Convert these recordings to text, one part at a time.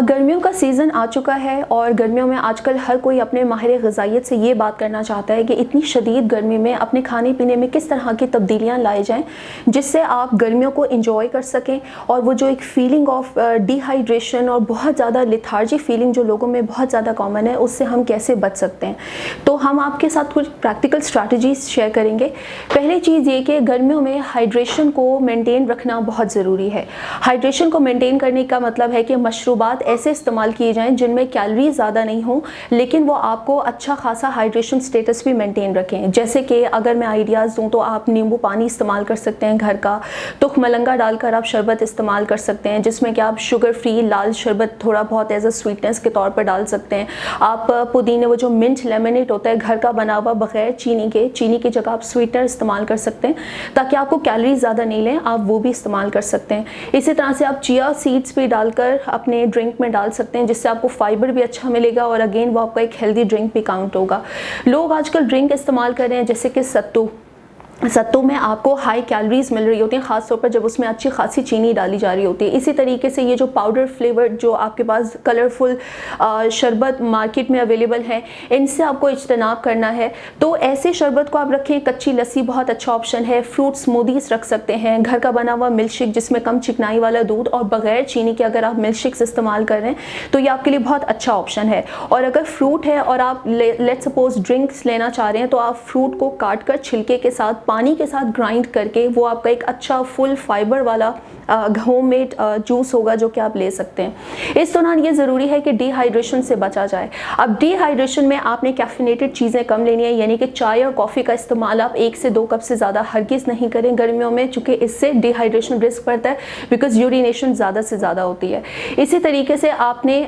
गर्मियों का सीज़न आ चुका है और गर्मियों में आजकल हर कोई अपने माहिर ग़िज़ाइयत से ये बात करना चाहता है कि इतनी शदीद गर्मी में अपने खाने पीने में किस तरह की तब्दीलियाँ लाई जाएं जिससे आप गर्मियों को इंजॉय कर सकें। और वो जो एक फ़ीलिंग ऑफ डिहाइड्रेशन और बहुत ज़्यादा लिथार्जी फीलिंग जो लोगों में बहुत ज़्यादा कॉमन है, उससे हम कैसे बच सकते हैं। तो हम आपके साथ कुछ प्रैक्टिकल स्ट्रैटेजीज़ शेयर करेंगे। पहली चीज़ ये कि गर्मियों में हाइड्रेशन को मेंटेन रखना बहुत ज़रूरी है। हाइड्रेशन को मेंटेन करने का मतलब है कि मशरूबात ऐसे इस्तेमाल किए जाएं जिनमें कैलोरीज ज़्यादा नहीं हो लेकिन वो आपको अच्छा खासा हाइड्रेशन स्टेटस भी मेंटेन रखें। जैसे कि अगर मैं आइडियाज़ दूं तो आप नींबू पानी इस्तेमाल कर सकते हैं घर का, तुख मलंगा डालकर आप शरबत इस्तेमाल कर सकते हैं जिसमें कि आप शुगर फ्री लाल शरबत थोड़ा बहुत एज अ स्वीटनेस के तौर पर डाल सकते हैं। आप पुदीने वो जो मिंट लेमनेट होता है घर का बना हुआ बगैर चीनी की जगह आप स्वीटनर इस्तेमाल कर सकते हैं ताकि आपको कैलोरीज ज़्यादा नहीं लें, आप वो भी इस्तेमाल कर सकते हैं। इसी तरह से आप चिया सीड्स भी डालकर अपने ड्रिंक में डाल सकते हैं जिससे आपको फाइबर भी अच्छा मिलेगा और अगेन वो आपका एक हेल्दी ड्रिंक भी काउंट होगा। लोग आजकल ड्रिंक इस्तेमाल कर रहे हैं जैसे कि सत्तू में आपको हाई कैलोरीज मिल रही होती हैं, ख़ासतौर पर जब उसमें अच्छी खासी चीनी डाली जा रही होती है। इसी तरीके से ये जो पाउडर फ्लेवर जो आपके पास कलरफुल शरबत मार्केट में अवेलेबल है, इनसे आपको इज्तनाब करना है। तो ऐसे शरबत को आप रखें। कच्ची लस्सी बहुत अच्छा ऑप्शन है। फ्रूट स्मूदीज रख सकते हैं। घर का बना हुआ मिल्क शेक जिसमें कम चिकनाई वाला दूध और बगैर चीनी के अगर आप मिल्क शेक्स इस्तेमाल कर रहे हैं तो ये आपके लिए बहुत अच्छा ऑप्शन है। और अगर फ्रूट है और आप लेट सपोज ड्रिंक्स लेना चाह रहे हैं तो आप फ्रूट को काट कर छिलके के साथ पानी के साथ ग्राइंड करके वो आपका एक अच्छा फुल फाइबर वाला होममेड जूस होगा जो कि आप ले सकते हैं। इस दौरान ये ज़रूरी है कि डिहाइड्रेशन से बचा जाए। अब डिहाइड्रेशन में आपने कैफिनेटेड चीज़ें कम लेनी है, यानी कि चाय और कॉफ़ी का इस्तेमाल आप 1 से 2 कप से ज़्यादा हरगिज़ नहीं करें गर्मियों में, चूँकि इससे डिहाइड्रेशन रिस्क बढ़ता है बिकॉज यूरिनेशन ज़्यादा से ज़्यादा होती है। इसी तरीके से आपने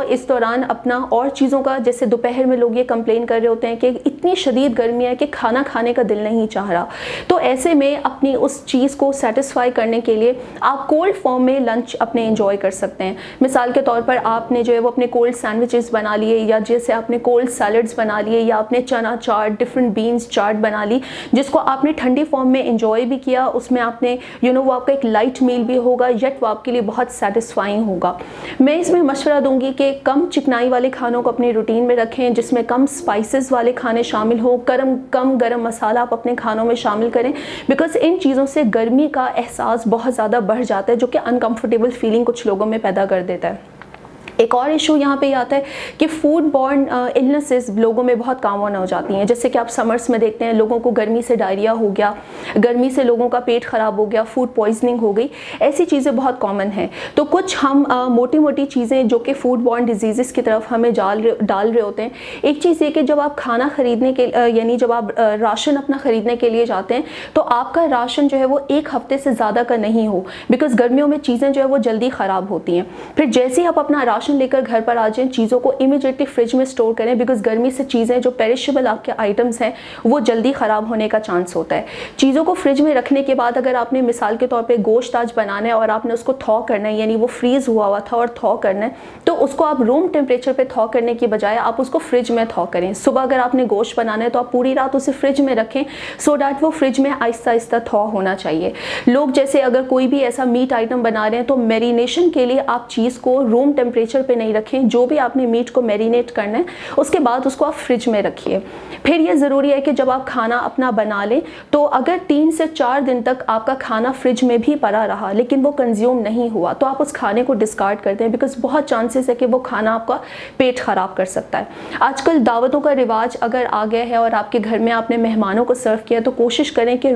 इस दौरान अपना और चीज़ों का, जैसे दोपहर में लोग ये कंप्लेन कर रहे होते हैं कि इतनी शदीद गर्मी है कि खाना खाने का दिल नहीं चाह रहा, तो ऐसे में अपनी उस चीज़ को सेटिस्फाई करने के लिए आप कोल्ड फॉर्म में लंच अपने एंजॉय कर सकते हैं। मिसाल के तौर पर आपने जो है वो अपने कोल्ड सैंडविचेस बना लिए, या जैसे आपने कोल्ड सैलड्स बना लिए, या आपने चना चाट, डिफरेंट बीन्स चाट बना ली जिसको आपने ठंडी फॉर्म में एंजॉय भी किया। उसमें आपने वो आपका एक लाइट मील भी होगा येट वो आपके लिए बहुत सेटिस्फाइंग होगा। मैं इसमें मशवरा दूंगी कि कम चिकनाई वाले खानों को अपनी रूटीन में रखें, जिसमें कम स्पाइसेस वाले खाने शामिल हो, कम गरम मसाला आप अपने खानों में शामिल करें बिकॉज इन चीज़ों से गर्मी का एहसास बहुत ज़्यादा बढ़ जाता है जो कि अनकंफर्टेबल फीलिंग कुछ लोगों में पैदा कर देता है। एक और इशू यहाँ पे आता है कि फूड बॉर्न इलनेसेस लोगों में बहुत कॉमन हो जाती हैं। जैसे कि आप समर्स में देखते हैं लोगों को गर्मी से डायरिया हो गया, गर्मी से लोगों का पेट ख़राब हो गया, फूड पॉइजनिंग हो गई, ऐसी चीज़ें बहुत कॉमन हैं। तो कुछ हम मोटी मोटी चीज़ें जो कि फूड बॉर्न डिजीज़ की तरफ हमें डाल रहे होते हैं। एक चीज़ ये कि जब आप खाना ख़रीदने के यानी जब आप राशन अपना ख़रीदने के लिए जाते हैं तो आपका राशन जो है वो 1 हफ्ते से ज़्यादा का नहीं हो, बिकॉज़ गर्मियों में चीज़ें जो है वो जल्दी ख़राब होती हैं। फिर जैसे ही आप अपना राशन लेकर घर पर आ जाएं, चीज़ों को इमीडिएटली फ्रिज में स्टोर करें बिकॉज गर्मी से चीज़ें जो पेरिशेबल आपके आइटम्स हैं वो जल्दी ख़राब होने का चांस होता है। चीज़ों को फ्रिज में रखने के बाद अगर आपने मिसाल के तौर पे गोश्त आज बनाना है और आपने उसको थॉ करना है, यानी वो फ्रीज़ हुआ था और थॉ करना है, तो उसको आप रूम टेम्परेचर पे थॉ करने की बजाय आप उसको फ्रिज में थॉ करें। सुबह अगर आपने गोश्त बनाना है तो आप पूरी रात उसे फ्रिज में रखें सो डैट वो फ्रिज में आहिस्ता आहिस्ता थॉ होना चाहिए। लोग जैसे अगर कोई भी ऐसा मीट आइटम बना रहे हैं तो मैरिनेशन के लिए आप चीज़ को रूम टेम्परेचर पे नहीं रखें। जो भी आपने मीट को मैरिनेट करना है उसके बाद उसको आप फ्रिज में रखिए। फिर ये ज़रूरी है कि जब आप खाना अपना बना लें तो अगर 3 से 4 दिन तक आपका खाना फ्रिज में भी पड़ा रहा लेकिन वो कंज्यूम नहीं हुआ तो आप उस खाने को डिस्कार्ड कर दें बिकॉज बहुत चांसेस है कि वो खाना आपका पेट ख़राब कर सकता है। आजकल दावतों का रिवाज अगर आ गया है और आपके घर में आपने मेहमानों को सर्व किया तो कोशिश करें कि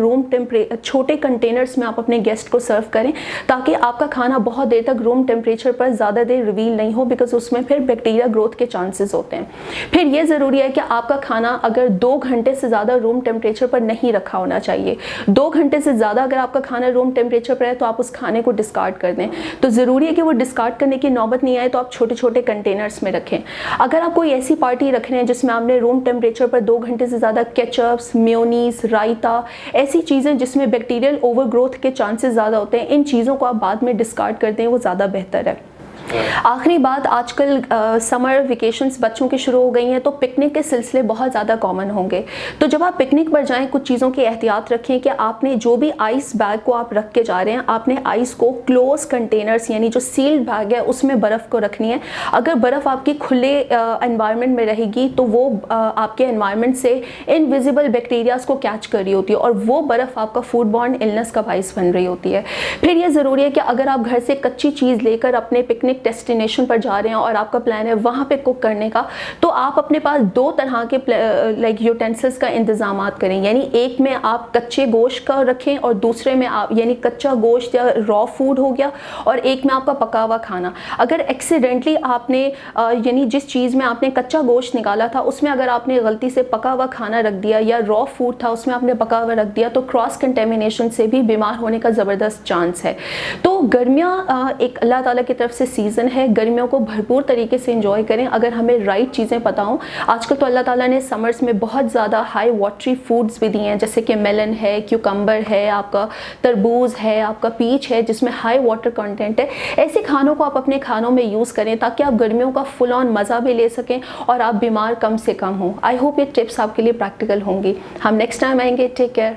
छोटे कंटेनर्स में आप अपने गेस्ट को सर्व करें ताकि आपका खाना बहुत देर तक रूम टेम्परेचर पर ज़्यादा देर रिवील नहीं हो बिकॉज उसमें फिर बैक्टीरिया ग्रोथ के चांसेस होते हैं। फिर ये ज़रूरी है कि आपका खाना अगर 2 घंटे से ज़्यादा रूम टेम्परेचर पर नहीं रखा होना चाहिए। 2 घंटे से ज़्यादा अगर आपका खाना रूम टेम्परेचर पर है तो आप उस खाने को डिस्कार्ड कर दें। तो ज़रूरी है कि वो डिस्कार्ड करने की नौबत नहीं आए तो आप छोटे छोटे कंटेनर्स में रखें। अगर आप कोई ऐसी पार्टी रख रहे हैं जिसमें आपने रूम टेम्परेचर पर 2 घंटे से ज़्यादा केचप्स, मेयोनीज, रायता, ऐसी चीज़ें जिसमें बैक्टीरियल ओवरग्रोथ के चांसेस ज़्यादा होते हैं, इन चीज़ों को आप बाद में डिस्कार्ड कर दें, वो ज़्यादा बेहतर है। आखिरी बात, आजकल समर वेकेशंस बच्चों की शुरू हो गई हैं, तो पिकनिक के सिलसिले बहुत ज़्यादा कॉमन होंगे। तो जब आप पिकनिक पर जाएं, कुछ चीज़ों की एहतियात रखें कि आपने जो भी आइस बैग को आप रख के जा रहे हैं, आपने आइस को क्लोज कंटेनर्स यानी जो सील्ड बैग है उसमें बर्फ़ को रखनी है। अगर बर्फ़ आपकी खुले एनवायरनमेंट में रहेगी तो वो आपके एनवायरनमेंट से इनविजिबल बैक्टीरियाज को कैच कर रही होती है और वो बर्फ़ आपका फूड बॉर्न इलनेस का बाइस बन रही होती है। फिर ये ज़रूरी है कि अगर आप घर से कच्ची चीज़ लेकर अपने पिकनिक डेस्टिनेशन पर जा रहे हैं और आपका प्लान है वहाँ पे कुक करने का, तो आप अपने पास दो तरह के लाइक यूटेंसिल्स का इंतजाम करें। यानी एक में आप कच्चे गोश्त का रखें और दूसरे में आप यानी कच्चा गोश्त या रॉ फूड हो गया, और एक में आपका पका हुआ खाना। अगर एक्सीडेंटली आपने यानी जिस चीज़ में आपने कच्चा गोश्त निकाला था उसमें अगर आपने गलती से पका हुआ खाना रख दिया या रॉ फूड था उसमें आपने पका हुआ रख दिया, तो क्रॉस कंटेमिनेशन से भी बीमार होने का ज़बरदस्त चांस है। तो गर्मियाँ एक अल्लाह ताला की तरफ से सीज़न है, गर्मियों को भरपूर तरीके से एंजॉय करें अगर हमें राइट चीज़ें पता हों। आजकल तो अल्लाह ताला ने समर्स में बहुत ज़्यादा हाई वाटरी फूड्स भी दिए हैं, जैसे कि मेलन है, क्यूकम्बर है, आपका तरबूज है, आपका पीच है जिसमें हाई वाटर कंटेंट है। ऐसे खानों को आप अपने खानों में यूज़ करें ताकि आप गर्मियों का फुल ऑन मज़ा भी ले सकें और आप बीमार कम से कम हों। आई होप ये टिप्स आपके लिए प्रैक्टिकल होंगी। हम नेक्स्ट टाइम आएंगे। Take care.